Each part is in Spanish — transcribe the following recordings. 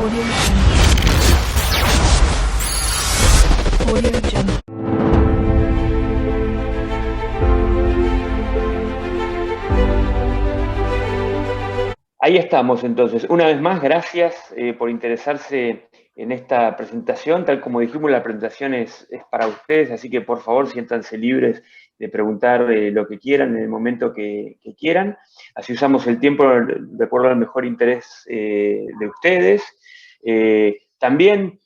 Audio Jungle. Audio Jungle. Ahí estamos entonces. Una vez más, gracias por interesarse en esta presentación. Tal como dijimos, la presentación es para ustedes, así que por favor siéntanse libres de preguntar lo que quieran en el momento que quieran. Así usamos el tiempo de acuerdo al mejor interés de ustedes. También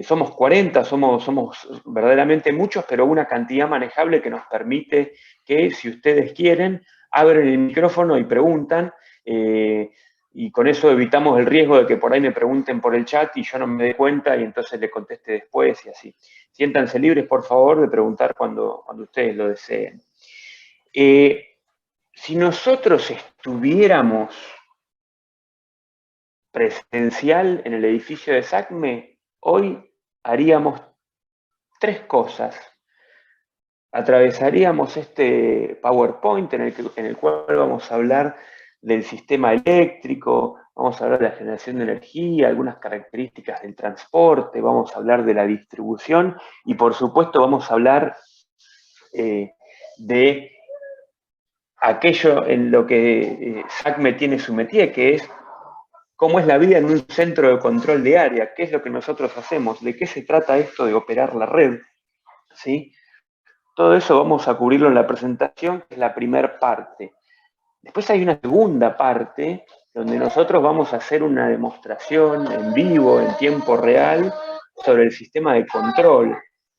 somos 40, somos verdaderamente muchos, pero una cantidad manejable que nos permite que, si ustedes quieren, abren el micrófono y preguntan, y con eso evitamos el riesgo de que por ahí me pregunten por el chat y yo no me dé cuenta y entonces le conteste después y así. Siéntanse libres, por favor, de preguntar cuando ustedes lo deseen. Si nosotros estuviéramos presencial en el edificio de SACME, hoy haríamos 3 cosas. Atravesaríamos este PowerPoint en el cual vamos a hablar del sistema eléctrico, vamos a hablar de la generación de energía, algunas características del transporte, vamos a hablar de la distribución y por supuesto vamos a hablar de aquello en lo que SACME tiene su métier, que es cómo es la vida en un centro de control de área, qué es lo que nosotros hacemos, de qué se trata esto de operar la red, ¿sí? Todo eso vamos a cubrirlo en la presentación, que es la primera parte. Después hay una segunda parte, donde nosotros vamos a hacer una demostración en vivo, en tiempo real, sobre el sistema de control.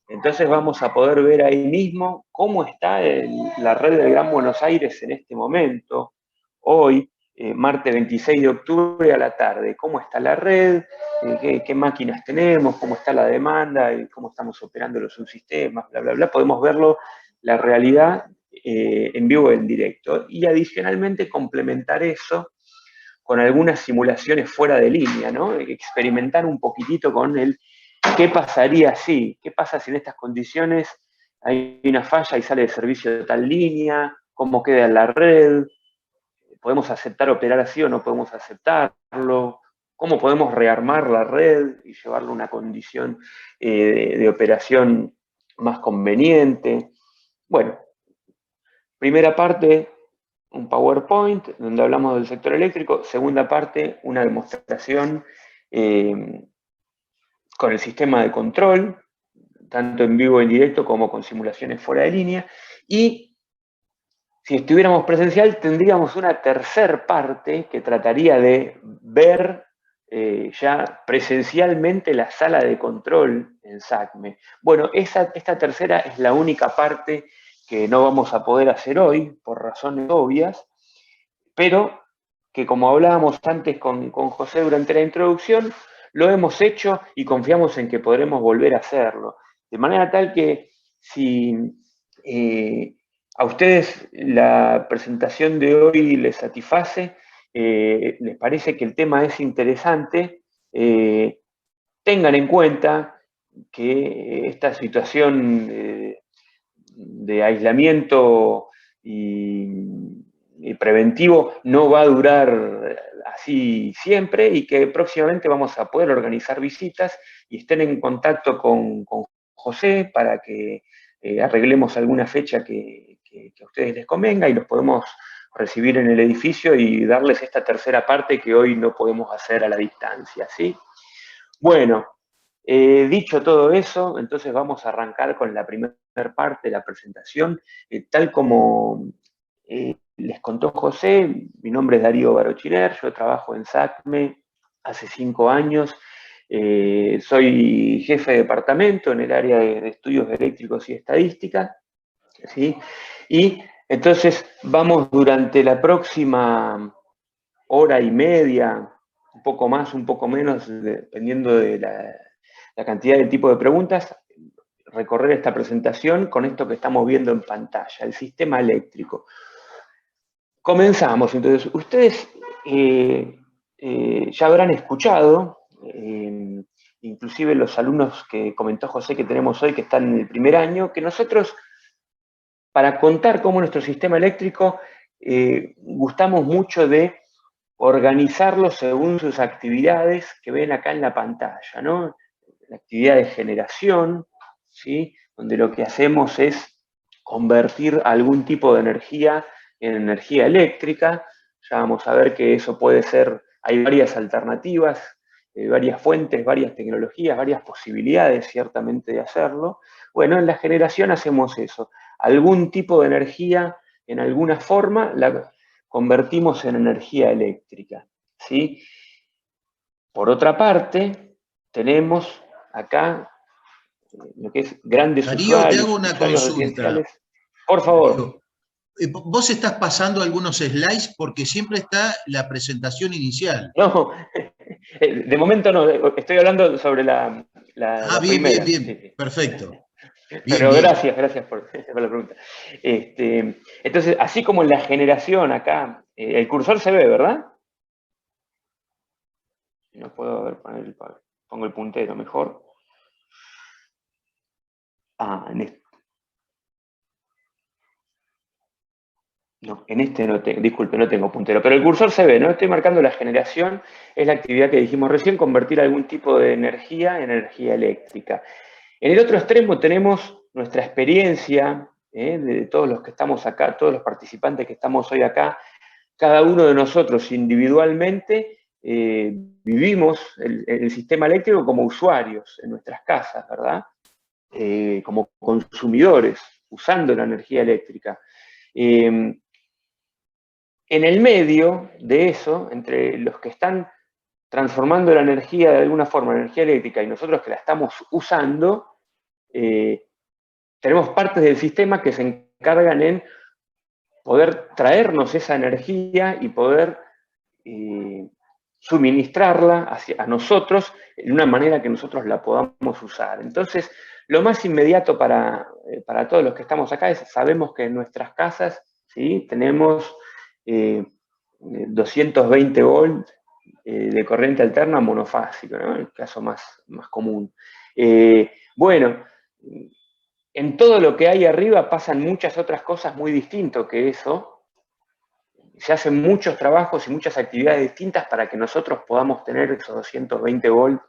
Entonces vamos a poder ver ahí mismo cómo está la red del Gran Buenos Aires en este momento, hoy, martes 26 de octubre a la tarde. Cómo está la red, qué máquinas tenemos, cómo está la demanda, cómo estamos operando los subsistemas, bla, bla, bla. Podemos verlo, la realidad, en vivo y en directo. Y adicionalmente complementar eso con algunas simulaciones fuera de línea, ¿no? Experimentar un poquitito con el qué pasaría si, qué pasa si en estas condiciones hay una falla y sale de servicio de tal línea, cómo queda la red, podemos aceptar operar así o no podemos aceptarlo, cómo podemos rearmar la red y llevarlo a una condición de operación más conveniente. Bueno, primera parte, un PowerPoint donde hablamos del sector eléctrico. Segunda parte, una demostración con el sistema de control, tanto en vivo, en directo, como con simulaciones fuera de línea. Y si estuviéramos presencial, tendríamos una tercera parte que trataría de ver ya presencialmente la sala de control en SACME. Bueno, esta tercera es la única parte que no vamos a poder hacer hoy, por razones obvias, pero que, como hablábamos antes con José durante la introducción, lo hemos hecho y confiamos en que podremos volver a hacerlo. De manera tal que si a ustedes la presentación de hoy les satisface, les parece que el tema es interesante, tengan en cuenta que esta situación de aislamiento y preventivo no va a durar así siempre y que próximamente vamos a poder organizar visitas y estén en contacto con José para que arreglemos alguna fecha que a ustedes les convenga y los podemos recibir en el edificio y darles esta tercera parte que hoy no podemos hacer a la distancia, ¿sí? Bueno, dicho todo eso, entonces vamos a arrancar con la primera parte de la presentación. Tal como les contó José, mi nombre es Darío Barochiner, yo trabajo en SACME hace 5 años, soy jefe de departamento en el área de estudios eléctricos y estadística, ¿sí? Y entonces vamos durante la próxima hora y media, un poco más, un poco menos, dependiendo de la cantidad de tipo de preguntas, recorrer esta presentación con esto que estamos viendo en pantalla, el sistema eléctrico. Comenzamos, entonces. Ustedes ya habrán escuchado, inclusive los alumnos que comentó José que tenemos hoy, que están en el primer año, que nosotros, para contar cómo nuestro sistema eléctrico, gustamos mucho de organizarlo según sus actividades que ven acá en la pantalla, ¿no? La actividad de generación, ¿sí? Donde lo que hacemos es convertir algún tipo de energía en energía eléctrica. Ya vamos a ver que eso puede ser, hay varias alternativas, varias fuentes, varias tecnologías, varias posibilidades ciertamente de hacerlo. Bueno, en la generación hacemos eso, algún tipo de energía en alguna forma la convertimos en energía eléctrica, ¿sí? Por otra parte, tenemos acá lo que es grandes Darío, te usuarios, hago una usuarios consulta. residenciales. Por favor. Darío, vos estás pasando algunos slides porque siempre está la presentación inicial. No, de momento no, estoy hablando sobre Ah, la bien, bien, primera. Sí, bien, sí. perfecto. Bien, Pero bien. gracias por la pregunta. Entonces, así como en la generación acá, el cursor se ve, ¿verdad? No puedo ver, pongo el puntero mejor. En este. No, en este no tengo, disculpe, no tengo puntero, pero el cursor se ve, ¿no? Estoy marcando la generación, es la actividad que dijimos recién, convertir algún tipo de energía en energía eléctrica. En el otro extremo tenemos nuestra experiencia, de todos los que estamos acá, todos los participantes que estamos hoy acá, cada uno de nosotros individualmente vivimos el sistema eléctrico como usuarios en nuestras casas, ¿verdad? Como consumidores, usando la energía eléctrica. En el medio de eso, entre los que están transformando la energía de alguna forma en energía eléctrica y nosotros que la estamos usando, tenemos partes del sistema que se encargan en poder traernos esa energía y poder suministrarla a nosotros de una manera que nosotros la podamos usar. Entonces, lo más inmediato para todos los que estamos acá es, sabemos que en nuestras casas, ¿sí? Tenemos 220 volts de corriente alterna monofásico, ¿no? El caso más común. Bueno, en todo lo que hay arriba pasan muchas otras cosas muy distintas que eso. Se hacen muchos trabajos y muchas actividades distintas para que nosotros podamos tener esos 220 volts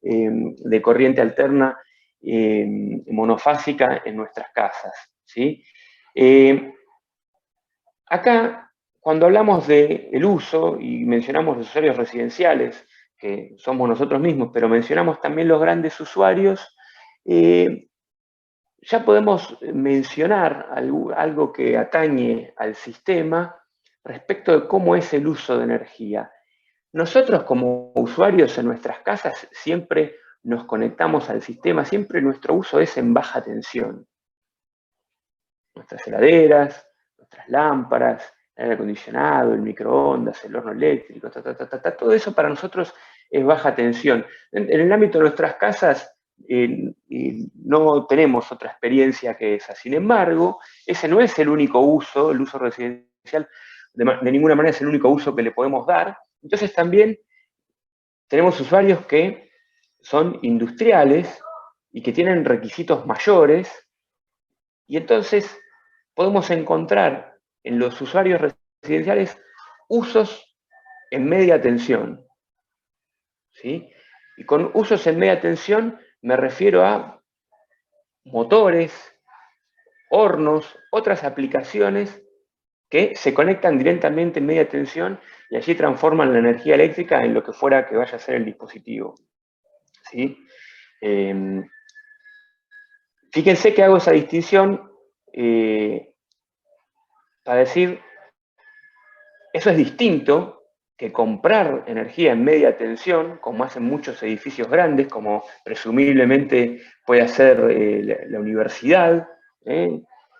de corriente alterna monofásica en nuestras casas, ¿sí? Acá, cuando hablamos del uso y mencionamos los usuarios residenciales, que somos nosotros mismos, pero mencionamos también los grandes usuarios, ya podemos mencionar algo que atañe al sistema respecto de cómo es el uso de energía. Nosotros como usuarios en nuestras casas siempre nos conectamos al sistema, siempre nuestro uso es en baja tensión. Nuestras heladeras, nuestras lámparas, el aire acondicionado, el microondas, el horno eléctrico, todo eso para nosotros es baja tensión. En el ámbito de nuestras casas no tenemos otra experiencia que esa. Sin embargo, ese no es el único uso, el uso residencial, de ninguna manera es el único uso que le podemos dar. Entonces también tenemos usuarios que son industriales y que tienen requisitos mayores, y entonces podemos encontrar en los usuarios residenciales usos en media tensión, ¿sí? Y con usos en media tensión me refiero a motores, hornos, otras aplicaciones que se conectan directamente en media tensión y allí transforman la energía eléctrica en lo que fuera que vaya a ser el dispositivo, ¿sí? Fíjense que hago esa distinción para decir, eso es distinto que comprar energía en media tensión, como hacen muchos edificios grandes, como presumiblemente puede hacer la universidad,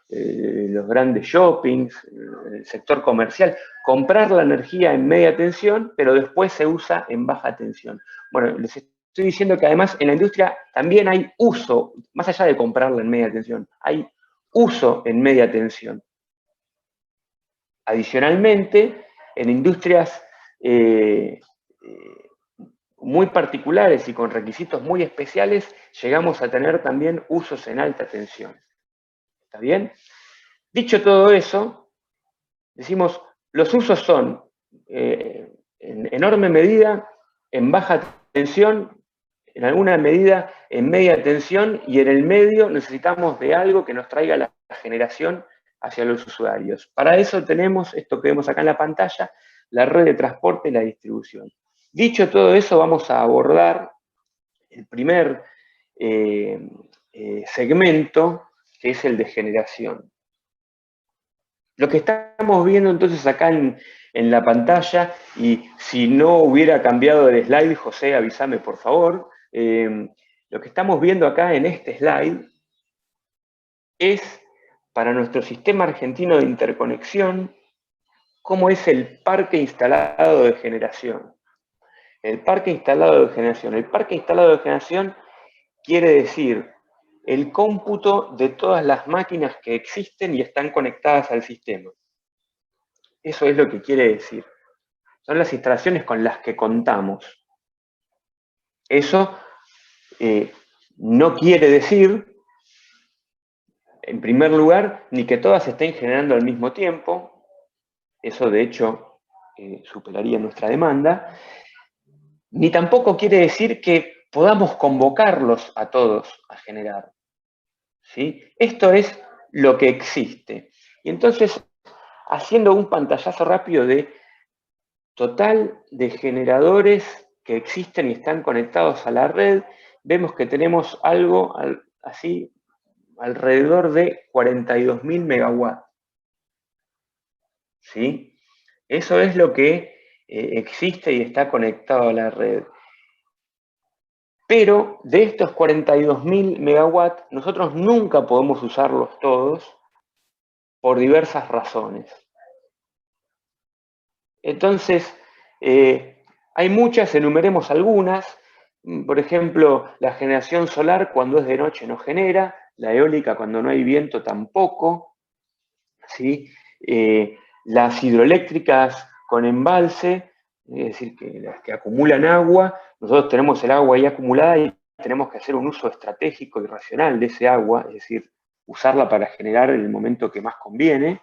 los grandes shoppings, el sector comercial. Comprar la energía en media tensión, pero después se usa en baja tensión. Bueno, les estoy diciendo que además en la industria también hay uso, más allá de comprarla en media tensión, hay uso en media tensión. Adicionalmente, en industrias muy particulares y con requisitos muy especiales, llegamos a tener también usos en alta tensión. ¿Está bien? Dicho todo eso, decimos, los usos son en enorme medida en baja tensión, en alguna medida en media tensión, y en el medio necesitamos de algo que nos traiga la generación hacia los usuarios. Para eso tenemos esto que vemos acá en la pantalla, la red de transporte y la distribución. Dicho todo eso, vamos a abordar el primer segmento, que es el de generación. Lo que estamos viendo entonces acá en la pantalla, y si no hubiera cambiado el slide, José, avísame por favor, lo que estamos viendo acá en este slide es, para nuestro sistema argentino de interconexión, cómo es el parque instalado de generación. El parque instalado de generación. El parque instalado de generación quiere decir el cómputo de todas las máquinas que existen y están conectadas al sistema. Eso es lo que quiere decir. Son las instalaciones con las que contamos. Eso no quiere decir, en primer lugar, ni que todas estén generando al mismo tiempo. Eso, de hecho, superaría nuestra demanda. Ni tampoco quiere decir que podamos convocarlos a todos a generar. ¿Sí? Esto es lo que existe. Y entonces, haciendo un pantallazo rápido de total de generadores que existen y están conectados a la red, vemos que tenemos algo así alrededor de 42.000 megawatts. ¿Sí? Eso es lo que existe y está conectado a la red. Pero de estos 42.000 megawatts, nosotros nunca podemos usarlos todos por diversas razones. Entonces, hay muchas, enumeremos algunas. Por ejemplo, la generación solar cuando es de noche no genera, la eólica cuando no hay viento tampoco, ¿sí? Las hidroeléctricas con embalse, es decir, que las que acumulan agua, nosotros tenemos el agua ahí acumulada y tenemos que hacer un uso estratégico y racional de ese agua, es decir, usarla para generar en el momento que más conviene.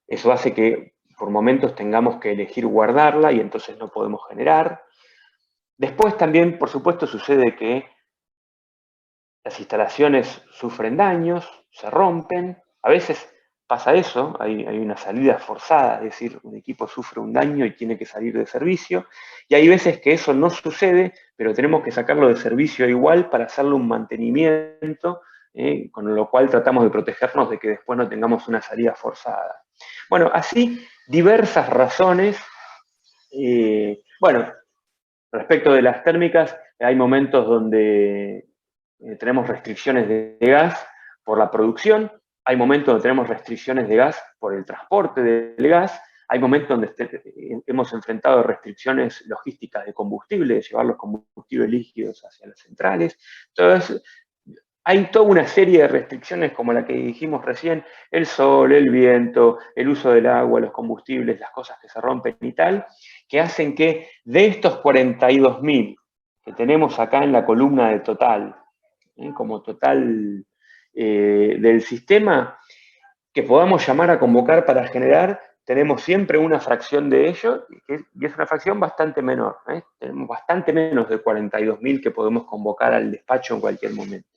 Eso hace que por momentos tengamos que elegir guardarla y entonces no podemos generar. Después también, por supuesto, sucede que las instalaciones sufren daños, se rompen. A veces pasa eso, hay una salida forzada, es decir, un equipo sufre un daño y tiene que salir de servicio. Y hay veces que eso no sucede, pero tenemos que sacarlo de servicio igual para hacerle un mantenimiento, con lo cual tratamos de protegernos de que después no tengamos una salida forzada. Bueno, así diversas razones. Bueno, respecto de las térmicas, hay momentos donde tenemos restricciones de gas por la producción, hay momentos donde tenemos restricciones de gas por el transporte del gas, hay momentos donde hemos enfrentado restricciones logísticas de combustible, de llevar los combustibles líquidos hacia las centrales. Entonces, hay toda una serie de restricciones como la que dijimos recién, el sol, el viento, el uso del agua, los combustibles, las cosas que se rompen y tal, que hacen que de estos 42.000 que tenemos acá en la columna de total, como total del sistema, que podamos llamar a convocar para generar, tenemos siempre una fracción de ello, y es una fracción bastante menor. Tenemos bastante menos de 42.000 que podemos convocar al despacho en cualquier momento.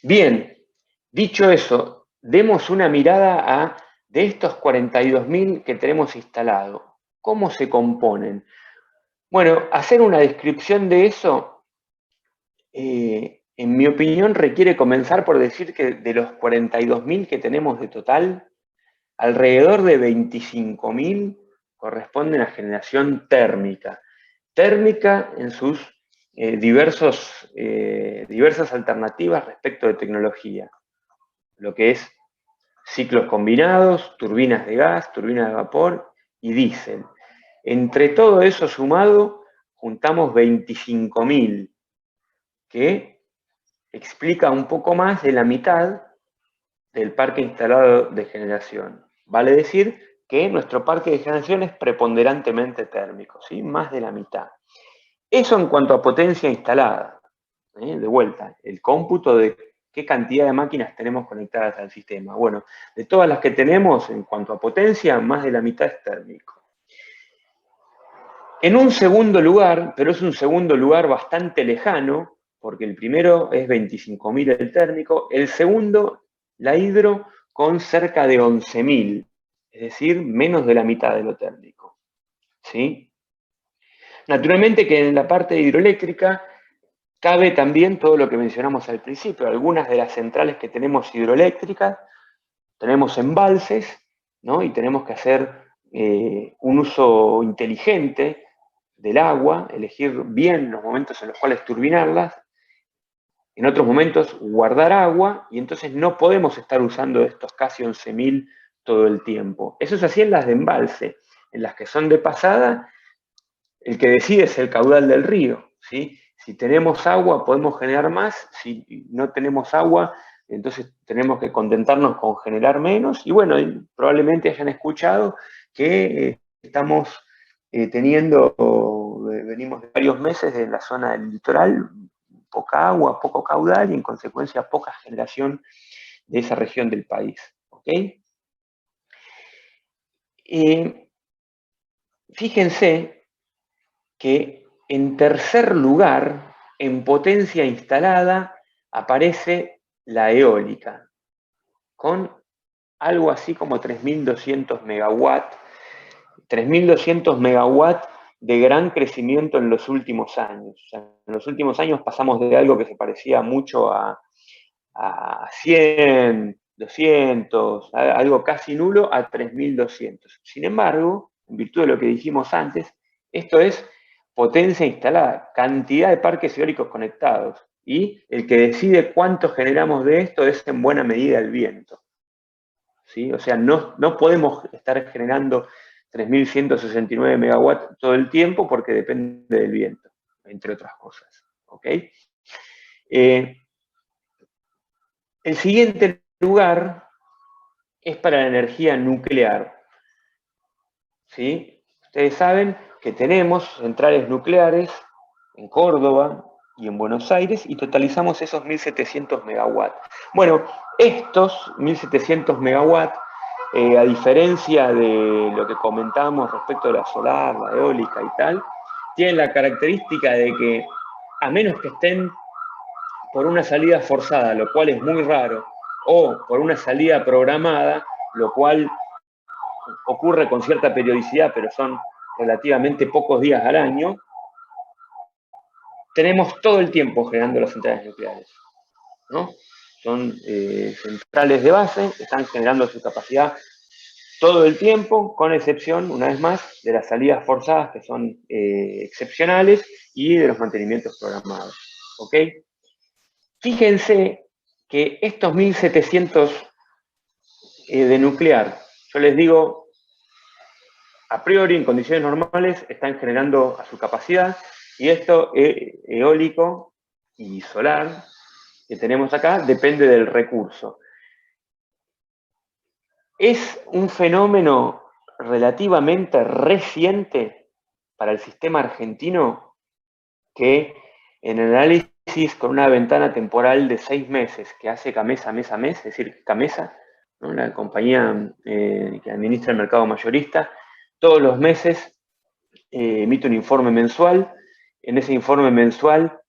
Bien, dicho eso, demos una mirada a, de estos 42.000 que tenemos instalado, ¿cómo se componen? Bueno, hacer una descripción de eso, en mi opinión, requiere comenzar por decir que de los 42.000 que tenemos de total, alrededor de 25.000 corresponden a generación térmica. Térmica en sus diversas alternativas respecto de tecnología. Lo que es ciclos combinados, turbinas de gas, turbinas de vapor y diésel. Entre todo eso sumado, juntamos 25.000, que explica un poco más de la mitad del parque instalado de generación. Vale decir que nuestro parque de generación es preponderantemente térmico, ¿sí? Más de la mitad. Eso en cuanto a potencia instalada. De vuelta, el cómputo de qué cantidad de máquinas tenemos conectadas al sistema. Bueno, de todas las que tenemos, en cuanto a potencia, más de la mitad es térmico. En un segundo lugar, pero es un segundo lugar bastante lejano, porque el primero es 25.000 el térmico, el segundo, la hidro, con cerca de 11.000, es decir, menos de la mitad de lo térmico. ¿Sí? Naturalmente que en la parte hidroeléctrica cabe también todo lo que mencionamos al principio. Algunas de las centrales que tenemos hidroeléctricas, tenemos embalses, ¿no? Y tenemos que hacer un uso inteligente del agua, elegir bien los momentos en los cuales turbinarlas, en otros momentos guardar agua, y entonces no podemos estar usando estos casi 11.000 todo el tiempo. Eso es así en las de embalse. En las que son de pasada, el que decide es el caudal del río, ¿sí? Si tenemos agua podemos generar más, si no tenemos agua, entonces tenemos que contentarnos con generar menos, y bueno, probablemente hayan escuchado que estamos teniendo, venimos de varios meses de la zona del litoral, poca agua, poco caudal y en consecuencia poca generación de esa región del país. ¿Ok? Fíjense que en tercer lugar, en potencia instalada, aparece la eólica, con algo así como 3.200 megawatts, 3.200 megawatts de gran crecimiento en los últimos años. O sea, en los últimos años pasamos de algo que se parecía mucho a 100, 200, algo casi nulo, a 3.200. Sin embargo, en virtud de lo que dijimos antes, esto es potencia instalada, cantidad de parques eólicos conectados, y el que decide cuánto generamos de esto es en buena medida el viento. ¿Sí? O sea, no podemos estar generando 3.169 megawatts todo el tiempo porque depende del viento, entre otras cosas. ¿Ok? El siguiente lugar es para la energía nuclear. ¿Sí? Ustedes saben que tenemos centrales nucleares en Córdoba y en Buenos Aires y totalizamos esos 1.700 megawatts. Bueno, estos 1.700 megawatts, a diferencia de lo que comentábamos respecto de la solar, la eólica y tal, tienen la característica de que, a menos que estén por una salida forzada, lo cual es muy raro, o por una salida programada, lo cual ocurre con cierta periodicidad, pero son relativamente pocos días al año, tenemos todo el tiempo generando las centrales nucleares, ¿no? Son centrales de base, están generando su capacidad todo el tiempo, con excepción, una vez más, de las salidas forzadas, que son excepcionales, y de los mantenimientos programados. ¿Ok? Fíjense que estos 1.700 de nuclear, yo les digo, a priori, en condiciones normales, están generando a su capacidad, y esto eólico y solar que tenemos acá depende del recurso. Es un fenómeno relativamente reciente para el sistema argentino que en el análisis con una ventana temporal de 6 meses que hace Camesa mes a mes, es decir, Camesa, ¿no? La compañía que administra el mercado mayorista, todos los meses emite un informe mensual. En ese informe mensual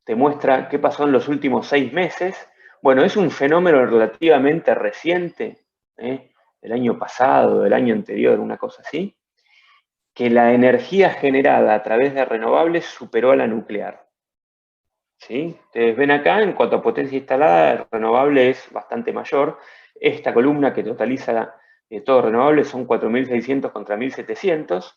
te muestra qué pasó en los últimos 6 meses. Bueno, es un fenómeno relativamente reciente, del año pasado, del año anterior, una cosa así, que la energía generada a través de renovables superó a la nuclear. ¿Sí? Ustedes ven acá, en cuanto a potencia instalada, el renovable es bastante mayor. Esta columna que totaliza todo renovable son 4.600 contra 1.700.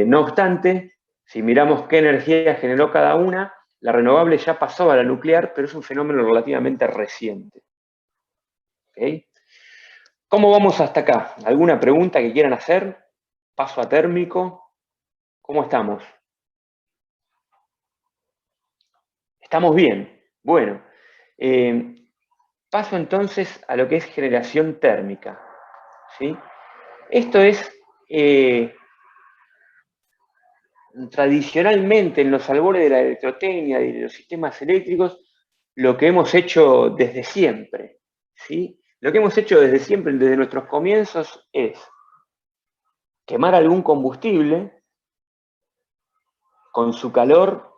No obstante, si miramos qué energía generó cada una, la renovable ya pasó a la nuclear, pero es un fenómeno relativamente reciente. ¿Okay? ¿Cómo vamos hasta acá? ¿Alguna pregunta que quieran hacer? ¿Paso a térmico? ¿Cómo estamos? ¿Estamos bien? Bueno, paso entonces a lo que es generación térmica. ¿Sí? Esto es, tradicionalmente, en los albores de la electrotecnia y de los sistemas eléctricos, lo que hemos hecho desde siempre. ¿Sí? Lo que hemos hecho desde siempre, desde nuestros comienzos, es quemar algún combustible, con su calor,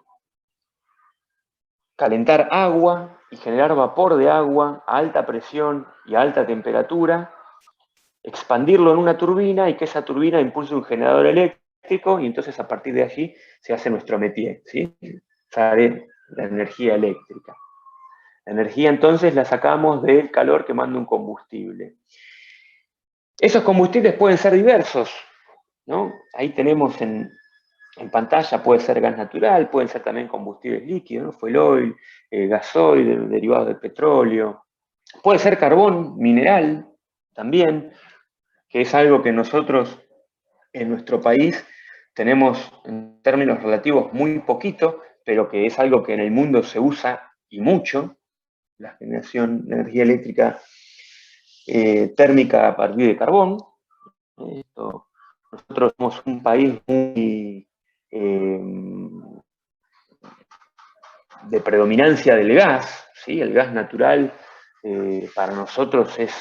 calentar agua y generar vapor de agua a alta presión y a alta temperatura, expandirlo en una turbina y que esa turbina impulse un generador eléctrico y entonces a partir de allí se hace nuestro métier, ¿sí? Sale la energía eléctrica. La energía entonces la sacamos del calor quemando un combustible. Esos combustibles pueden ser diversos, ¿no? Ahí tenemos en pantalla, puede ser gas natural, pueden ser también combustibles líquidos, ¿no? Fuel oil, gasoil, derivados del petróleo. Puede ser carbón mineral también, que es algo que nosotros en nuestro país tenemos en términos relativos muy poquito, pero que es algo que en el mundo se usa y mucho, la generación de energía eléctrica térmica a partir de carbón. Nosotros somos un país muy de predominancia del gas, ¿sí? El gas natural para nosotros es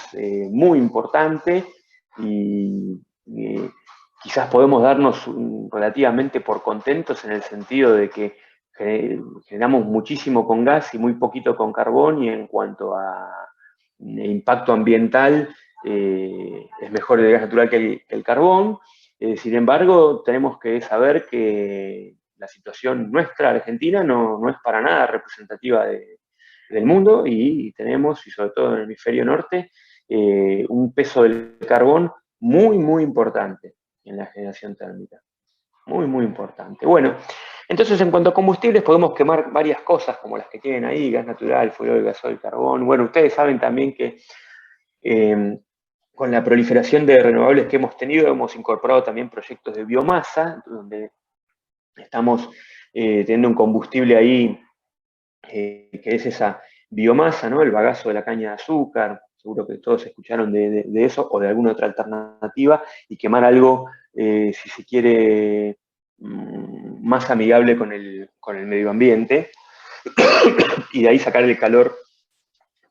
muy importante y quizás podemos darnos relativamente por contentos en el sentido de que generamos muchísimo con gas y muy poquito con carbón, y en cuanto a impacto ambiental es mejor el gas natural que el carbón. Sin embargo, tenemos que saber que la situación nuestra, Argentina, no es para nada representativa del mundo, y tenemos, y sobre todo en el hemisferio norte, un peso del carbón muy, muy importante en la generación térmica. Muy, muy importante. Bueno, entonces en cuanto a combustibles podemos quemar varias cosas como las que tienen ahí, gas natural, fuel oil, gasoil, carbón. Bueno, ustedes saben también que con la proliferación de renovables que hemos tenido, hemos incorporado también proyectos de biomasa, donde estamos teniendo un combustible ahí que es esa biomasa, ¿no? El bagazo de la caña de azúcar. Seguro que todos escucharon de eso o de alguna otra alternativa, y quemar algo, si se quiere, más amigable con el medio ambiente, y de ahí sacar el calor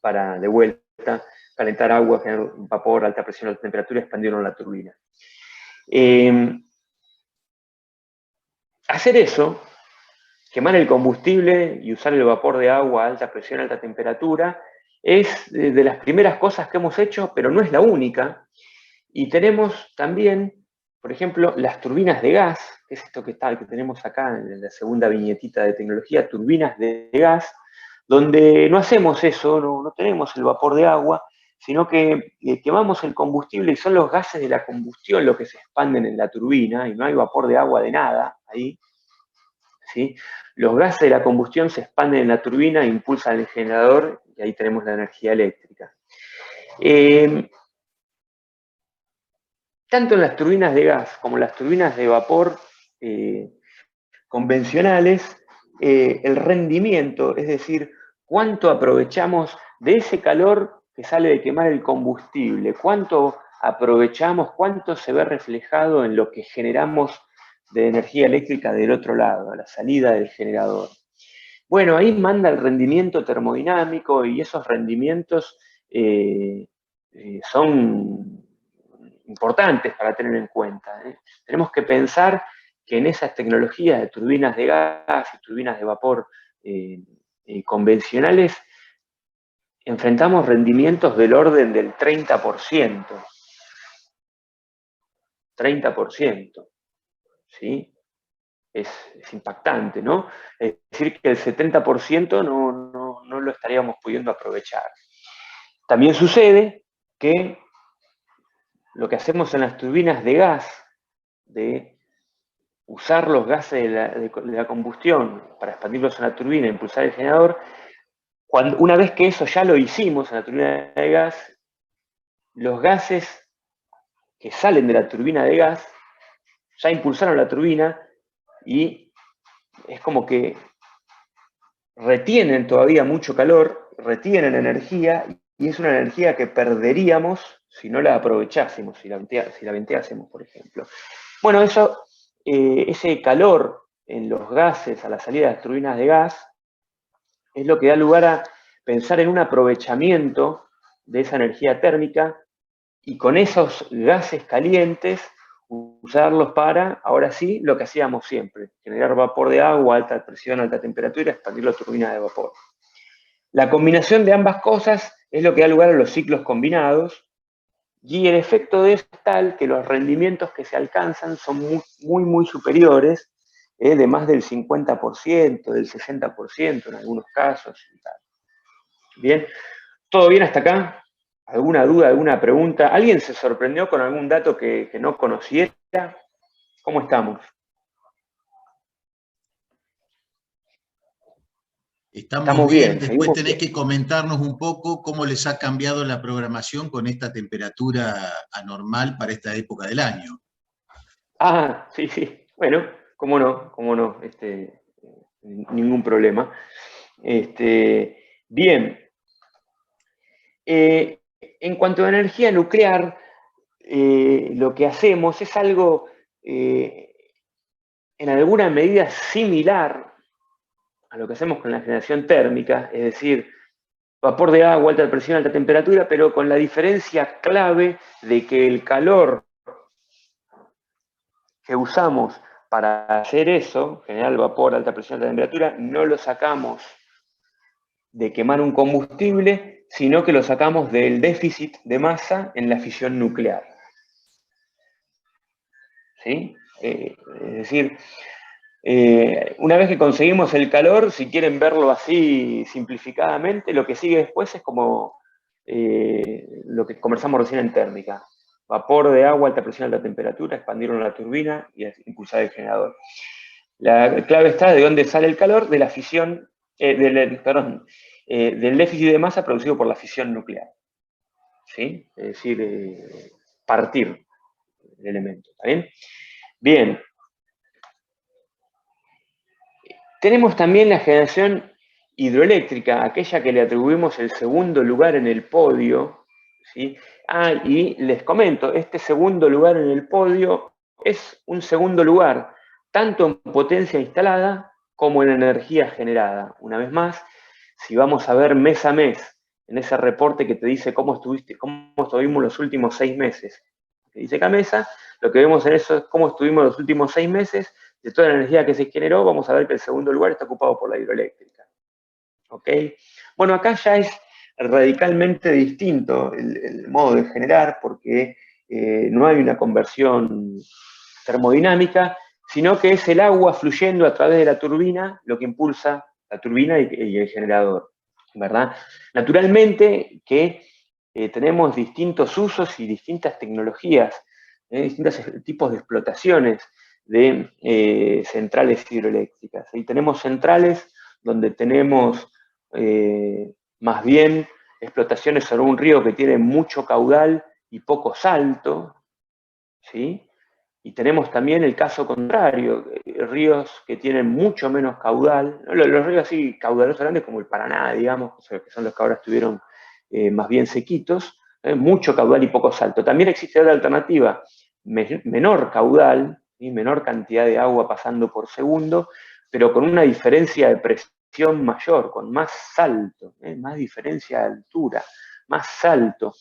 para, de vuelta, calentar agua, generar vapor, alta presión, alta temperatura, expandirlo en la turbina. Hacer eso, quemar el combustible y usar el vapor de agua a alta presión, alta temperatura, es de las primeras cosas que hemos hecho, pero no es la única. Y tenemos también, por ejemplo, las turbinas de gas, que es esto que tenemos acá en la segunda viñetita de tecnología, turbinas de gas, donde no hacemos eso, no tenemos el vapor de agua, sino que quemamos el combustible y son los gases de la combustión los que se expanden en la turbina, y no hay vapor de agua de nada ahí, ¿sí? Los gases de la combustión se expanden en la turbina e impulsan el generador, y ahí tenemos la energía eléctrica. Tanto en las turbinas de gas como en las turbinas de vapor convencionales, el rendimiento, es decir, cuánto aprovechamos de ese calor que sale de quemar el combustible, cuánto aprovechamos, cuánto se ve reflejado en lo que generamos de energía eléctrica del otro lado, a la salida del generador. Bueno, ahí manda el rendimiento termodinámico, y esos rendimientos son importantes para tener en cuenta. Tenemos que pensar que en esas tecnologías de turbinas de gas y turbinas de vapor convencionales enfrentamos rendimientos del orden del 30%. 30%, ¿sí? Es impactante, ¿no? Es decir, que el 70% no lo estaríamos pudiendo aprovechar. También sucede que lo que hacemos en las turbinas de gas, de usar los gases de la combustión para expandirlos en la turbina e impulsar el generador, una vez que eso ya lo hicimos en la turbina de gas, los gases que salen de la turbina de gas ya impulsaron la turbina, y es como que retienen todavía mucho calor, retienen energía, y es una energía que perderíamos si no la aprovechásemos, si la venteásemos, por ejemplo. Bueno, ese calor en los gases a la salida de las turbinas de gas es lo que da lugar a pensar en un aprovechamiento de esa energía térmica, y con esos gases calientes usarlos para, ahora sí, lo que hacíamos siempre, generar vapor de agua, alta presión, alta temperatura, expandir la turbina de vapor. La combinación de ambas cosas es lo que da lugar a los ciclos combinados, y el efecto de eso es tal que los rendimientos que se alcanzan son muy superiores, de más del 50%, del 60% en algunos casos. Y tal. Bien, ¿todo bien hasta acá? ¿Alguna duda, alguna pregunta? ¿Alguien se sorprendió con algún dato que no conociera? ¿Cómo estamos? Estamos bien, después seguimos tenés bien. que comentarnos un poco cómo les ha cambiado la programación con esta temperatura anormal para esta época del año. Ah, sí, sí. Bueno, cómo no, ningún problema. Bien. En cuanto a energía nuclear, lo que hacemos es algo en alguna medida similar a lo que hacemos con la generación térmica, es decir, vapor de agua, alta presión, alta temperatura, pero con la diferencia clave de que el calor que usamos para hacer eso, generar vapor, alta presión, alta temperatura, no lo sacamos de quemar un combustible, sino que lo sacamos del déficit de masa en la fisión nuclear. ¿Sí? Es decir, una vez que conseguimos el calor, si quieren verlo así simplificadamente, lo que sigue después es como lo que conversamos recién en térmica. Vapor de agua, alta presión, alta temperatura, expandirlo en la turbina y impulsar el generador. La clave está de dónde sale el calor, de la fisión, del déficit de masa producido por la fisión nuclear. ¿Sí? Es decir, partir el elemento. ¿Está bien? Bien. Tenemos también la generación hidroeléctrica, aquella que le atribuimos el segundo lugar en el podio. ¿Sí? Y les comento, este segundo lugar en el podio es un segundo lugar, tanto en potencia instalada como en energía generada. Una vez más, si vamos a ver mes a mes, en ese reporte que te dice cómo estuvimos los últimos 6 meses, que dice Camesa, lo que vemos en eso es cómo estuvimos los últimos 6 meses, de toda la energía que se generó, vamos a ver que el segundo lugar está ocupado por la hidroeléctrica. ¿Ok? Bueno, acá ya es radicalmente distinto el modo de generar, porque no hay una conversión termodinámica, sino que es el agua fluyendo a través de la turbina lo que impulsa la turbina y el generador, ¿verdad? Naturalmente que tenemos distintos usos y distintas tecnologías, distintos tipos de explotaciones de centrales hidroeléctricas. Y tenemos centrales donde tenemos más bien explotaciones sobre un río que tiene mucho caudal y poco salto, ¿sí? Y tenemos también el caso contrario, ríos que tienen mucho menos caudal, ¿no? Los ríos así caudalosos grandes como el Paraná, digamos, o sea, que son los que ahora estuvieron más bien sequitos, mucho caudal y poco salto. También existe otra alternativa, menor caudal y menor cantidad de agua pasando por segundo, pero con una diferencia de presión mayor, con más salto, más diferencia de altura, más salto,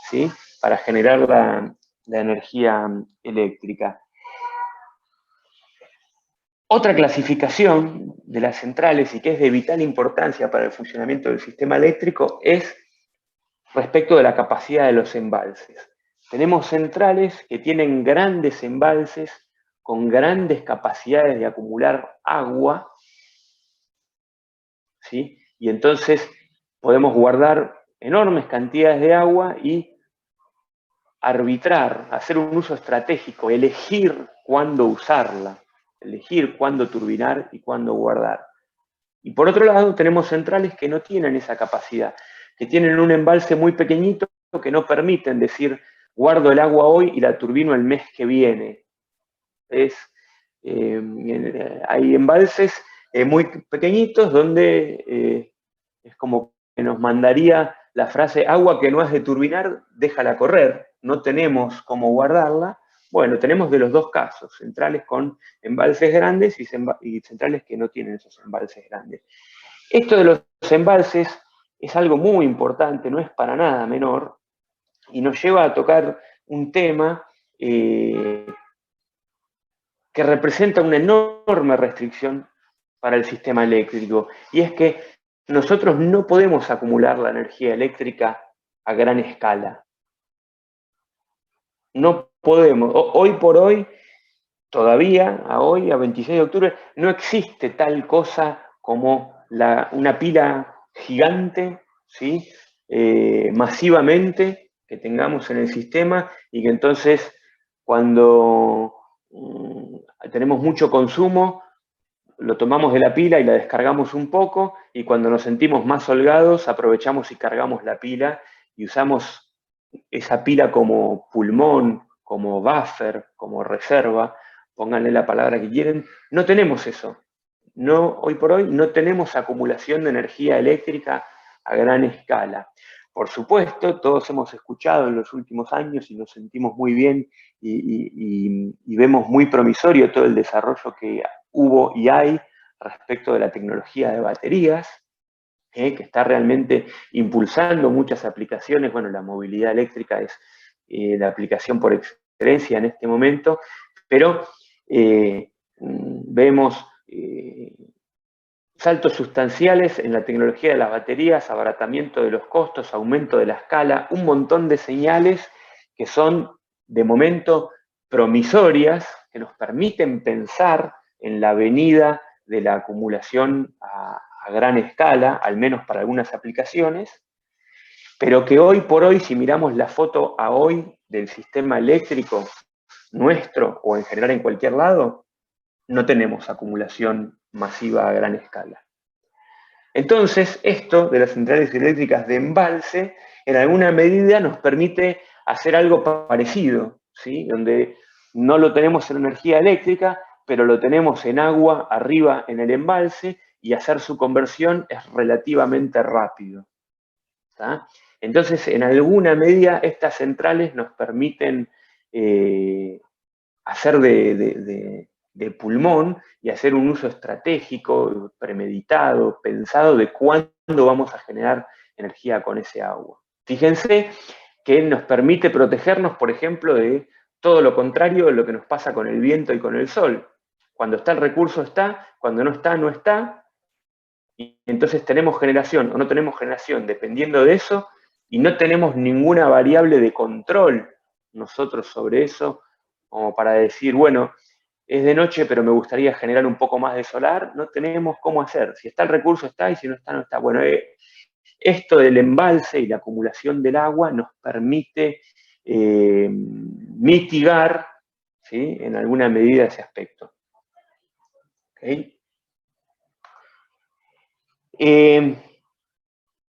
¿sí? Para generar la energía eléctrica. Otra clasificación de las centrales y que es de vital importancia para el funcionamiento del sistema eléctrico es respecto de la capacidad de los embalses. Tenemos centrales que tienen grandes embalses con grandes capacidades de acumular agua, ¿sí? Y entonces podemos guardar enormes cantidades de agua y arbitrar, hacer un uso estratégico, elegir cuándo usarla, elegir cuándo turbinar y cuándo guardar. Y por otro lado, tenemos centrales que no tienen esa capacidad, que tienen un embalse muy pequeñito que no permiten decir, guardo el agua hoy y la turbino el mes que viene. Hay embalses muy pequeñitos donde es como que nos mandaría la frase, agua que no has de turbinar, déjala correr, no tenemos cómo guardarla. Bueno, tenemos de los dos casos, centrales con embalses grandes y centrales que no tienen esos embalses grandes. Esto de los embalses es algo muy importante, no es para nada menor, y nos lleva a tocar un tema que representa una enorme restricción para el sistema eléctrico, y es que nosotros no podemos acumular la energía eléctrica a gran escala. No podemos. Hoy por hoy, todavía, a 26 de octubre, no existe tal cosa como una pila gigante, ¿sí? Masivamente, que tengamos en el sistema, y que entonces cuando tenemos mucho consumo, lo tomamos de la pila y la descargamos un poco, y cuando nos sentimos más holgados, aprovechamos y cargamos la pila y usamos esa pila como pulmón, como buffer, como reserva, pónganle la palabra que quieren. No tenemos eso. No, hoy por hoy no tenemos acumulación de energía eléctrica a gran escala. Por supuesto, todos hemos escuchado en los últimos años y nos sentimos muy bien y vemos muy promisorio todo el desarrollo que hubo y hay respecto de la tecnología de baterías, que está realmente impulsando muchas aplicaciones. Bueno, la movilidad eléctrica es la aplicación por excelencia en este momento, pero vemos saltos sustanciales en la tecnología de las baterías, abaratamiento de los costos, aumento de la escala, un montón de señales que son, de momento, promisorias, que nos permiten pensar en la venida de la acumulación a gran escala, al menos para algunas aplicaciones, pero que hoy por hoy, si miramos la foto a hoy del sistema eléctrico nuestro, o en general en cualquier lado, no tenemos acumulación masiva a gran escala. Entonces, esto de las centrales eléctricas de embalse, en alguna medida nos permite hacer algo parecido, ¿sí? Donde no lo tenemos en energía eléctrica, pero lo tenemos en agua arriba en el embalse, y hacer su conversión es relativamente rápido, ¿tá? Entonces, en alguna medida, estas centrales nos permiten hacer de pulmón y hacer un uso estratégico, premeditado, pensado de cuándo vamos a generar energía con ese agua. Fíjense que nos permite protegernos, por ejemplo, de todo lo contrario de lo que nos pasa con el viento y con el sol. Cuando está el recurso está, cuando no está, no está, y entonces tenemos generación o no tenemos generación dependiendo de eso, y no tenemos ninguna variable de control nosotros sobre eso, como para decir, bueno, es de noche, pero me gustaría generar un poco más de solar. No tenemos cómo hacer. Si está el recurso, está, y si no está, no está. Bueno, esto del embalse y la acumulación del agua nos permite mitigar, ¿sí?, en alguna medida ese aspecto. ¿Okay?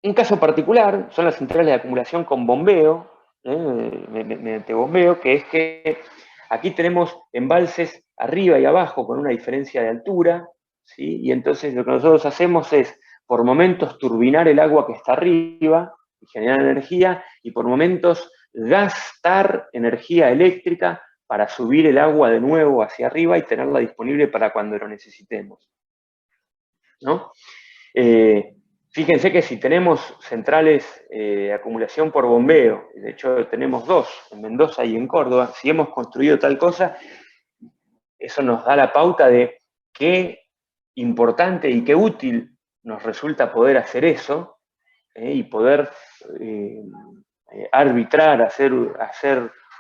Un caso particular son las centrales de acumulación con bombeo, mediante bombeo, que es que aquí tenemos embalses arriba y abajo con una diferencia de altura, ¿sí? Y entonces lo que nosotros hacemos es, por momentos, turbinar el agua que está arriba y generar energía, y por momentos gastar energía eléctrica para subir el agua de nuevo hacia arriba y tenerla disponible para cuando lo necesitemos, ¿no? Fíjense que si tenemos centrales de acumulación por bombeo, de hecho tenemos dos, en Mendoza y en Córdoba, si hemos construido tal cosa, eso nos da la pauta de qué importante y qué útil nos resulta poder hacer eso, y poder arbitrar, hacer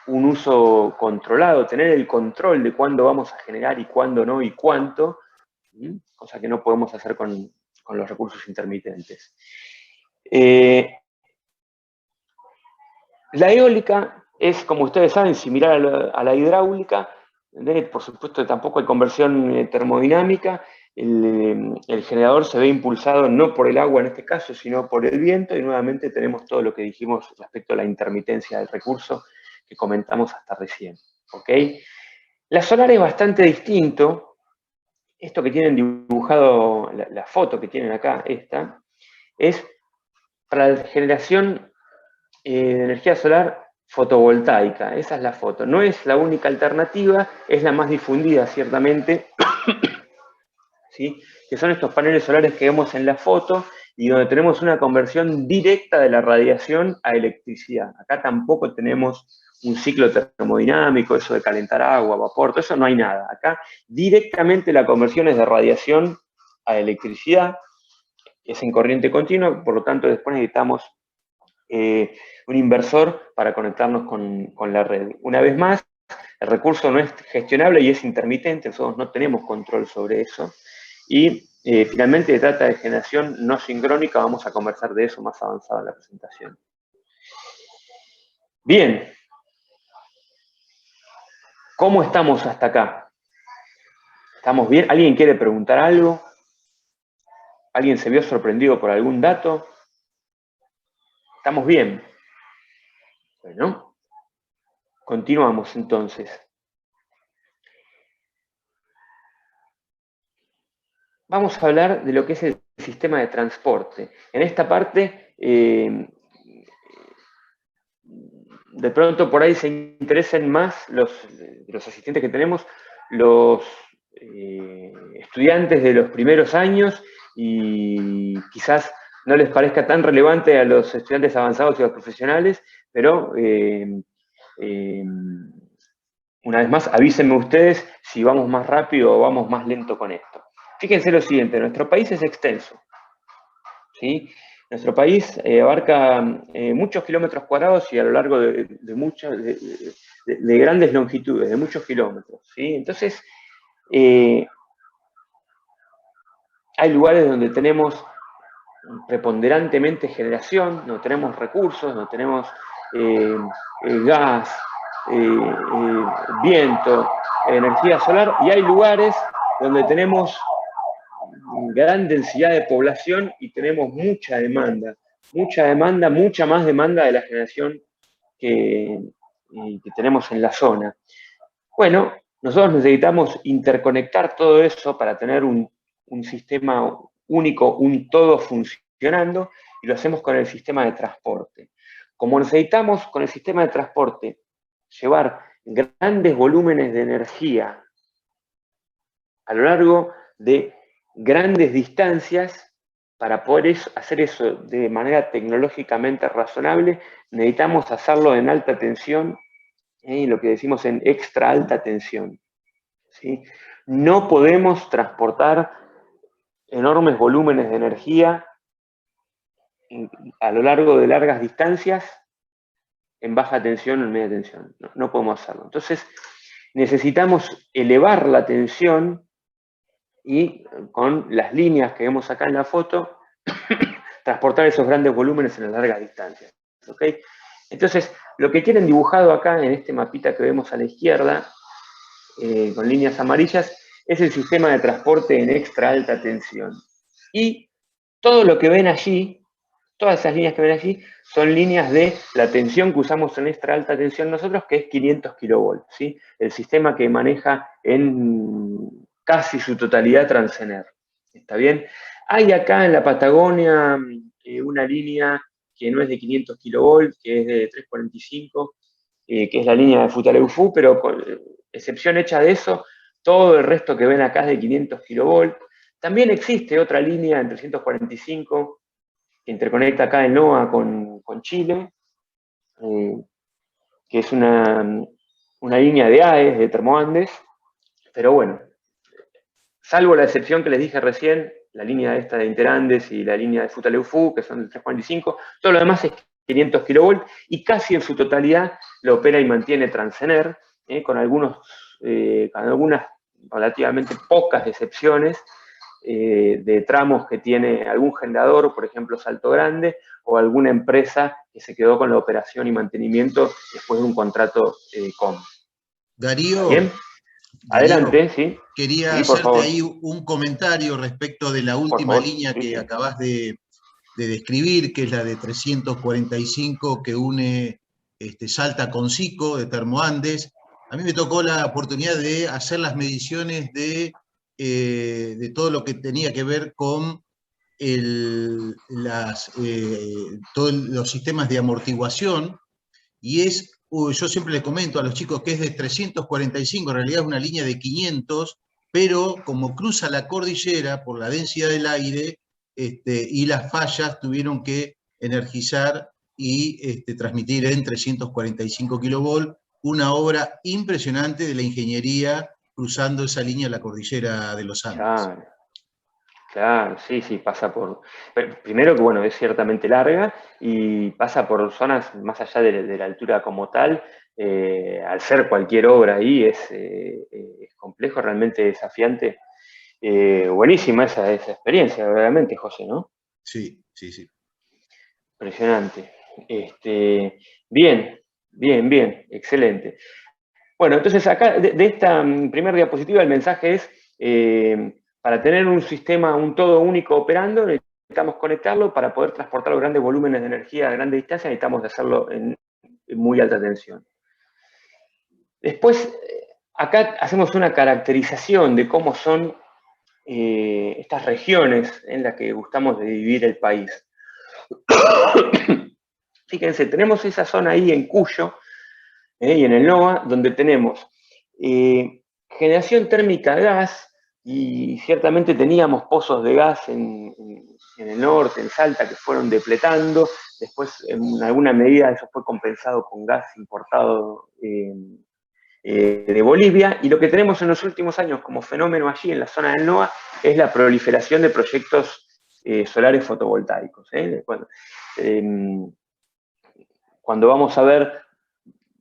un uso controlado, tener el control de cuándo vamos a generar y cuándo no y cuánto, cosa que no podemos hacer con los recursos intermitentes. La eólica es, como ustedes saben, similar a la hidráulica. Por supuesto, tampoco hay conversión termodinámica. El generador se ve impulsado no por el agua en este caso, sino por el viento, y nuevamente tenemos todo lo que dijimos respecto a la intermitencia del recurso que comentamos hasta recién. ¿Okay? La solar es bastante distinto. Esto que tienen dibujado, la foto que tienen acá, esta, es para la generación de energía solar fotovoltaica. Esa es la foto. No es la única alternativa, es la más difundida, ciertamente, ¿sí?, que son estos paneles solares que vemos en la foto, y donde tenemos una conversión directa de la radiación a electricidad. Acá tampoco tenemos un ciclo termodinámico, eso de calentar agua, vapor, todo eso no hay nada. Acá directamente la conversión es de radiación a electricidad, es en corriente continua, por lo tanto después necesitamos un inversor para conectarnos con la red. Una vez más, el recurso no es gestionable y es intermitente, nosotros no tenemos control sobre eso. Y finalmente se trata de generación no sincrónica, vamos a conversar de eso más avanzado en la presentación. Bien, ¿cómo estamos hasta acá? ¿Estamos bien? ¿Alguien quiere preguntar algo? ¿Alguien se vio sorprendido por algún dato? ¿Estamos bien? Bueno, continuamos entonces. Vamos a hablar de lo que es el sistema de transporte. En esta parte, de pronto por ahí se interesen más los asistentes que tenemos, los estudiantes de los primeros años, y quizás no les parezca tan relevante a los estudiantes avanzados y a los profesionales, pero una vez más, avísenme ustedes si vamos más rápido o vamos más lento con esto. Fíjense lo siguiente, nuestro país es extenso, ¿sí? Nuestro país abarca muchos kilómetros cuadrados y a lo largo de grandes longitudes, de muchos kilómetros, ¿sí? Entonces, hay lugares donde tenemos preponderantemente generación, no tenemos recursos, no tenemos gas, viento, energía solar, y hay lugares donde tenemos gran densidad de población y tenemos mucha demanda, mucha más demanda de la generación que tenemos en la zona. Bueno, nosotros necesitamos interconectar todo eso para tener un sistema único, un todo funcionando, y lo hacemos con el sistema de transporte. Como necesitamos con el sistema de transporte llevar grandes volúmenes de energía a lo largo de grandes distancias, para poder hacer eso de manera tecnológicamente razonable, necesitamos hacerlo en alta tensión, lo que decimos en extra alta tensión, ¿sí? No podemos transportar enormes volúmenes de energía a lo largo de largas distancias en baja tensión o en media tensión. No podemos hacerlo. Entonces, necesitamos elevar la tensión y con las líneas que vemos acá en la foto, transportar esos grandes volúmenes en las largas distancias. ¿Okay? Entonces, lo que tienen dibujado acá en este mapita que vemos a la izquierda, con líneas amarillas, es el sistema de transporte en extra alta tensión. Y todo lo que ven allí, todas esas líneas que ven allí, son líneas de la tensión que usamos en extra alta tensión nosotros, que es 500 kilovolts, ¿sí? El sistema que maneja en casi su totalidad Transener. ¿Está bien? Hay acá en la Patagonia una línea que no es de 500 kilovolts, que es de 345, que es la línea de Futaleufú, pero con excepción hecha de eso, todo el resto que ven acá es de 500 kilovolts. También existe otra línea en 345 que interconecta acá el NOA con Chile, que es una línea de AES, de Termoandes, pero bueno, salvo la excepción que les dije recién, la línea esta de Interandes y la línea de Futaleufú, que son de 345, todo lo demás es 500 kV y casi en su totalidad lo opera y mantiene Transener, con algunas relativamente pocas excepciones de tramos que tiene algún generador, por ejemplo Salto Grande, o alguna empresa que se quedó con la operación y mantenimiento después de un contrato COM. Darío, ¿Bien? Adelante, sí. Quería sí, por hacerte favor. ahí un comentario respecto de la última línea que acabas de describir, que es la de 345 que une Salta con Sico, de Termoandes. A mí me tocó la oportunidad de hacer las mediciones de todo lo que tenía que ver con todos los sistemas de amortiguación, y yo siempre les comento a los chicos que es de 345, en realidad es una línea de 500, pero como cruza la cordillera por la densidad del aire y las fallas, tuvieron que energizar y transmitir en 345 kilovolt, una obra impresionante de la ingeniería cruzando esa línea de la cordillera de los Andes. Claro, claro, sí, sí, pasa por... Primero que, bueno, es ciertamente larga y pasa por zonas más allá de la altura como tal. Al ser cualquier obra ahí es complejo, realmente desafiante. Buenísima esa experiencia, realmente, José, ¿no? Sí, sí, sí. Impresionante. Bien, bien, bien, excelente. Bueno, entonces acá de esta primera diapositiva el mensaje es, para tener un sistema, un todo único operando, necesitamos conectarlo para poder transportar los grandes volúmenes de energía a grandes distancias, necesitamos de hacerlo en muy alta tensión. Después, acá hacemos una caracterización de cómo son estas regiones en las que gustamos de dividir el país. Fíjense, tenemos esa zona ahí en Cuyo y en el NOA, donde tenemos generación térmica de gas, y ciertamente teníamos pozos de gas en el norte, en Salta, que fueron depletando. Después, en alguna medida, eso fue compensado con gas importado de Bolivia, y lo que tenemos en los últimos años como fenómeno allí en la zona del NOA es la proliferación de proyectos solares fotovoltaicos. Cuando vamos a ver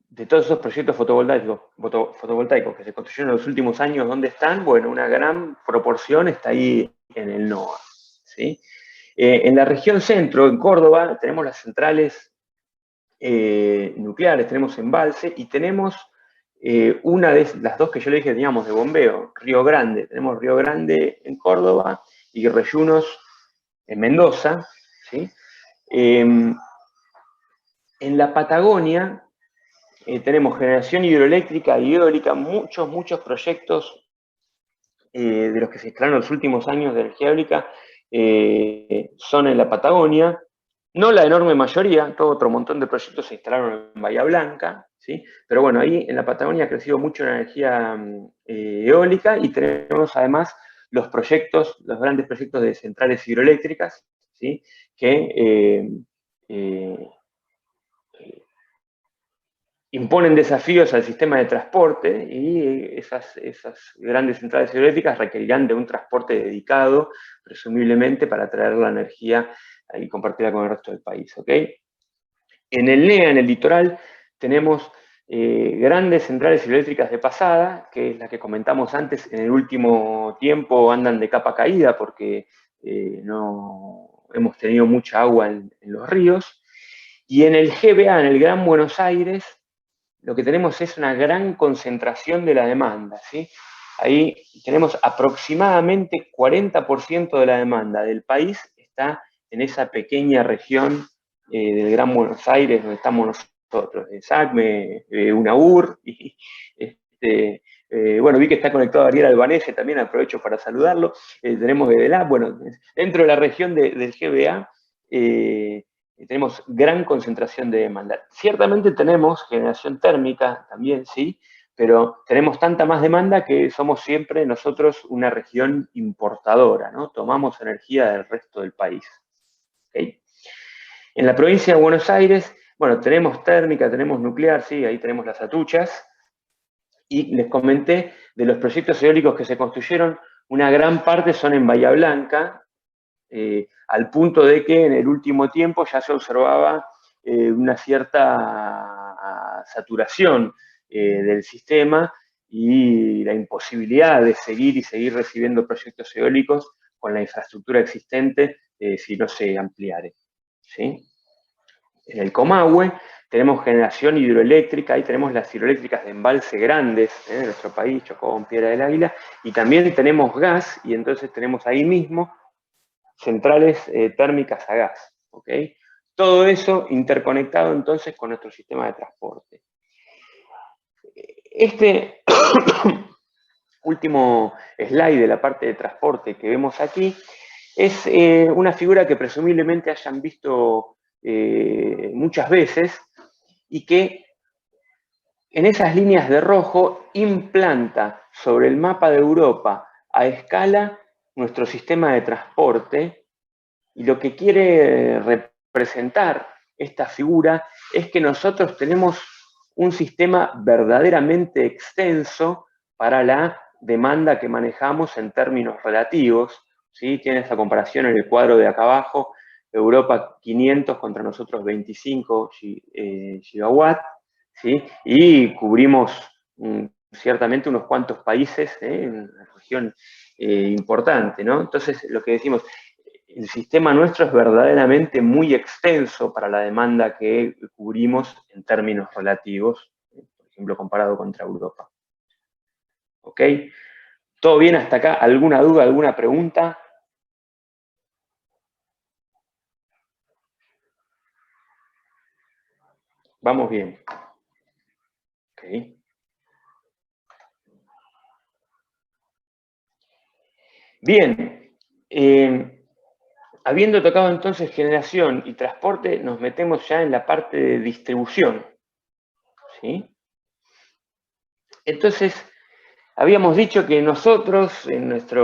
de todos esos proyectos fotovoltaicos que se construyeron en los últimos años, ¿dónde están? Bueno, una gran proporción está ahí en el NOA, ¿sí? En la región centro, en Córdoba, tenemos las centrales nucleares, tenemos embalse, y tenemos una de las dos que yo le dije que teníamos de bombeo, Río Grande. Tenemos Río Grande en Córdoba y Reyunos en Mendoza, ¿sí? En la Patagonia tenemos generación hidroeléctrica y eólica, muchos proyectos de los que se instalaron en los últimos años de energía eólica son en la Patagonia. No la enorme mayoría, todo otro montón de proyectos se instalaron en Bahía Blanca, ¿sí? Pero bueno, ahí en la Patagonia ha crecido mucho la energía eólica, y tenemos además los grandes proyectos de centrales hidroeléctricas, ¿sí? Que imponen desafíos al sistema de transporte, y esas grandes centrales hidroeléctricas requerirán de un transporte dedicado, presumiblemente, para traer la energía y compartirla con el resto del país, ¿ok? En el NEA, en el litoral, tenemos grandes centrales hidroeléctricas de pasada, que es la que comentamos antes. En el último tiempo andan de capa caída porque no hemos tenido mucha agua en los ríos. Y en el GBA, en el Gran Buenos Aires, lo que tenemos es una gran concentración de la demanda, ¿sí? Ahí tenemos aproximadamente 40% de la demanda del país está en esa pequeña región del Gran Buenos Aires, donde estamos nosotros, de SACME, UNAUR, y bueno, vi que está conectado Ariel Albanese, también aprovecho para saludarlo. Tenemos de bueno, dentro de la región del GBA, tenemos gran concentración de demanda. Ciertamente tenemos generación térmica también, sí, pero tenemos tanta más demanda que somos siempre nosotros una región importadora, ¿no? Tomamos energía del resto del país. ¿Okay? En la provincia de Buenos Aires, bueno, tenemos térmica, tenemos nuclear, sí, ahí tenemos las Atuchas, y les comenté de los proyectos eólicos que se construyeron, una gran parte son en Bahía Blanca, al punto de que en el último tiempo ya se observaba una cierta saturación del sistema, y la imposibilidad de seguir recibiendo proyectos eólicos con la infraestructura existente si no se ampliare, ¿sí? En el Comahue tenemos generación hidroeléctrica, ahí tenemos las hidroeléctricas de embalse grandes de nuestro país, Chocón, Piedra del Águila, y también tenemos gas, y entonces tenemos ahí mismo centrales térmicas a gas, ¿ok? Todo eso interconectado entonces con nuestro sistema de transporte. Este último slide de la parte de transporte que vemos aquí es una figura que presumiblemente hayan visto muchas veces, y que en esas líneas de rojo implanta sobre el mapa de Europa a escala nuestro sistema de transporte. Y lo que quiere representar esta figura es que nosotros tenemos un sistema verdaderamente extenso para la demanda que manejamos en términos relativos, ¿sí? Tiene esta comparación en el cuadro de acá abajo, Europa 500 contra nosotros 25 gigawatts, ¿sí? Y cubrimos ciertamente unos cuantos países, en una región importante, ¿no? Entonces, lo que decimos, el sistema nuestro es verdaderamente muy extenso para la demanda que cubrimos en términos relativos, por ejemplo, comparado contra Europa. ¿Ok? ¿Todo bien hasta acá? ¿Alguna duda, alguna pregunta? Vamos bien. Ok. Bien. Habiendo tocado entonces generación y transporte, nos metemos ya en la parte de distribución. ¿Sí? Entonces, habíamos dicho que nosotros, en nuestra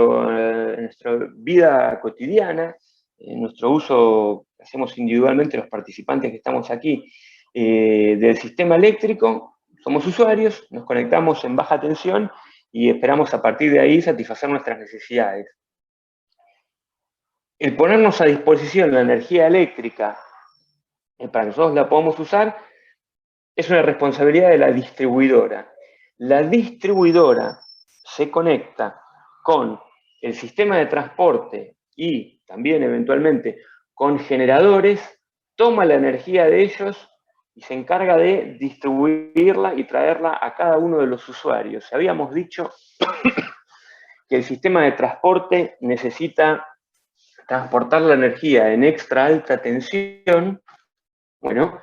vida cotidiana, en nuestro uso que hacemos individualmente los participantes que estamos aquí del sistema eléctrico, somos usuarios, nos conectamos en baja tensión y esperamos a partir de ahí satisfacer nuestras necesidades. El ponernos a disposición la energía eléctrica para que nosotros la podamos usar es una responsabilidad de la distribuidora. La distribuidora se conecta con el sistema de transporte y también eventualmente con generadores, toma la energía de ellos y se encarga de distribuirla y traerla a cada uno de los usuarios. Habíamos dicho que el sistema de transporte necesita transportar la energía en extra alta tensión. Bueno,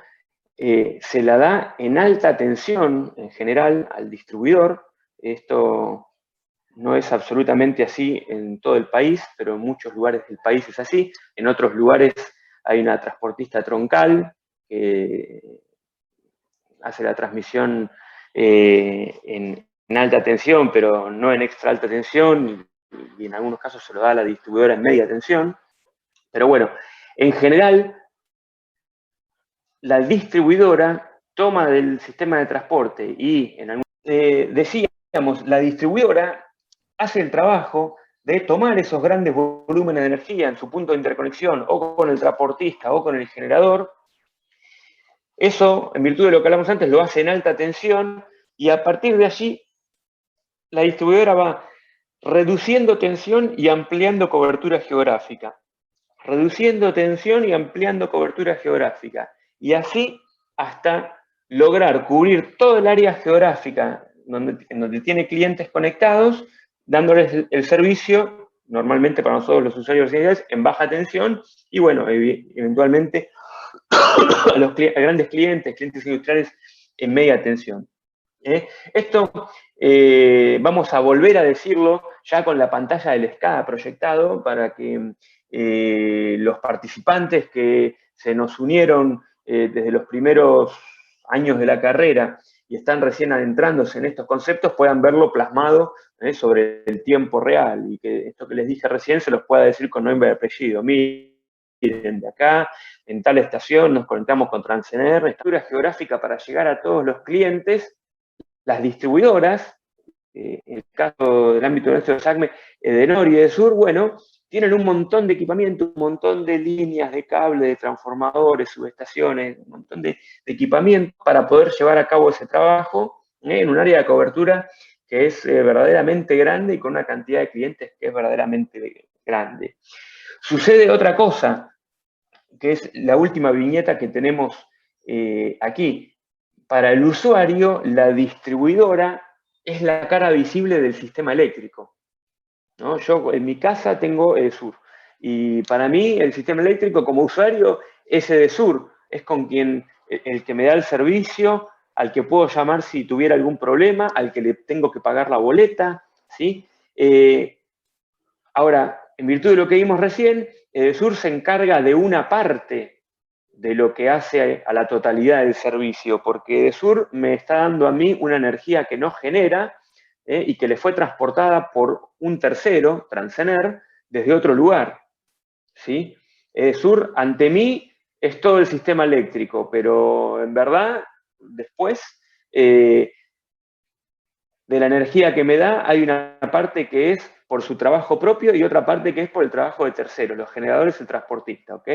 se la da en alta tensión en general al distribuidor. Esto no es absolutamente así en todo el país, pero en muchos lugares del país es así. En otros lugares hay una transportista troncal que hace la transmisión en alta tensión, pero no en extra alta tensión, y en algunos casos se lo da a la distribuidora en media tensión. Pero bueno, en general, la distribuidora toma del sistema de transporte y, decíamos, la distribuidora hace el trabajo de tomar esos grandes volúmenes de energía en su punto de interconexión o con el transportista o con el generador. Eso, en virtud de lo que hablamos antes, lo hace en alta tensión y a partir de allí la distribuidora va reduciendo tensión y ampliando cobertura geográfica. Reduciendo tensión y ampliando cobertura geográfica. Y así hasta lograr cubrir todo el área geográfica en donde tiene clientes conectados, dándoles el servicio, normalmente para nosotros los usuarios residenciales, en baja tensión, y bueno, eventualmente a los grandes clientes industriales en media tensión. Esto vamos a volver a decirlo ya con la pantalla del SCADA proyectado para que los participantes que se nos unieron desde los primeros años de la carrera y están recién adentrándose en estos conceptos puedan verlo plasmado sobre el tiempo real y que esto que les dije recién se los pueda decir con nombre y apellido. Miren, de acá, en tal estación nos conectamos con Transener, estructura geográfica para llegar a todos los clientes. Las distribuidoras, en el caso del ámbito nuestro de SACME, de Nor y de Sur, bueno, tienen un montón de equipamiento, un montón de líneas de cable, de transformadores, subestaciones, un montón de equipamiento para poder llevar a cabo ese trabajo en un área de cobertura que es verdaderamente grande y con una cantidad de clientes que es verdaderamente grande. Sucede otra cosa, que es la última viñeta que tenemos aquí. Para el usuario, la distribuidora es la cara visible del sistema eléctrico, ¿no? Yo en mi casa tengo Edesur y para mí el sistema eléctrico como usuario es Edesur, es con quien el que me da el servicio, al que puedo llamar si tuviera algún problema, al que le tengo que pagar la boleta, ¿sí? Ahora, en virtud de lo que vimos recién, Edesur se encarga de una parte de lo que hace a la totalidad del servicio, porque Edesur me está dando a mí una energía que no genera y que le fue transportada por un tercero, Transener, desde otro lugar. ¿Sí? Edesur, ante mí, es todo el sistema eléctrico, pero en verdad, después, de la energía que me da, hay una parte que es por su trabajo propio y otra parte que es por el trabajo de terceros, los generadores y el transportista, ¿ok?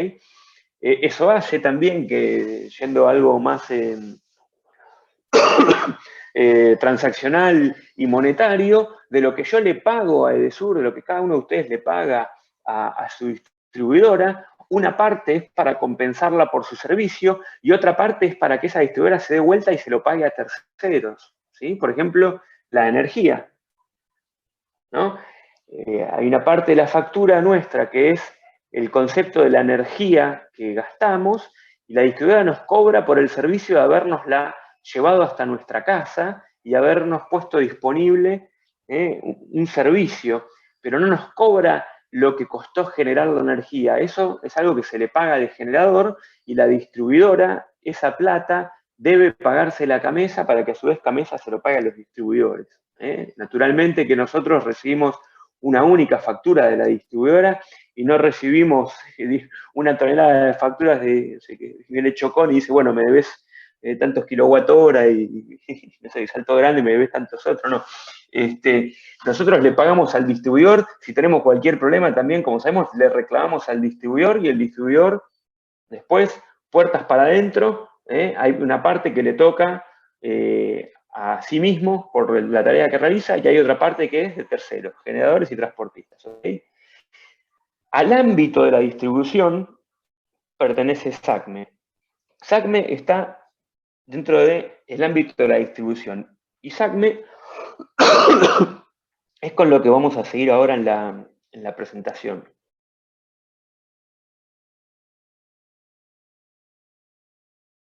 Eso hace también que, yendo a algo más transaccional y monetario, de lo que yo le pago a Edesur, de lo que cada uno de ustedes le paga a su distribuidora, una parte es para compensarla por su servicio y otra parte es para que esa distribuidora se dé vuelta y se lo pague a terceros, ¿sí? Por ejemplo, la energía, ¿no? Hay una parte de la factura nuestra que es el concepto de la energía que gastamos y la distribuidora nos cobra por el servicio de habernosla llevado hasta nuestra casa y habernos puesto disponible un servicio, pero no nos cobra lo que costó generar la energía. Eso es algo que se le paga al generador y la distribuidora, esa plata, debe pagarse la Camesa para que a su vez Camesa se lo pague a los distribuidores. Naturalmente que nosotros recibimos una única factura de la distribuidora y no recibimos una tonelada de facturas de, que viene Chocón y dice, bueno, me debes tantos kilowatt-hora y no sé, Salto Grande me debes tantos otros, no. Nosotros le pagamos al distribuidor, si tenemos cualquier problema también, como sabemos, le reclamamos al distribuidor y el distribuidor después, puertas para adentro, hay una parte que le toca a sí mismo por la tarea que realiza y hay otra parte que es de terceros, generadores y transportistas. ¿Okay? Al ámbito de la distribución pertenece SACME. SACME está dentro del ámbito de la distribución y SACME es con lo que vamos a seguir ahora en la presentación.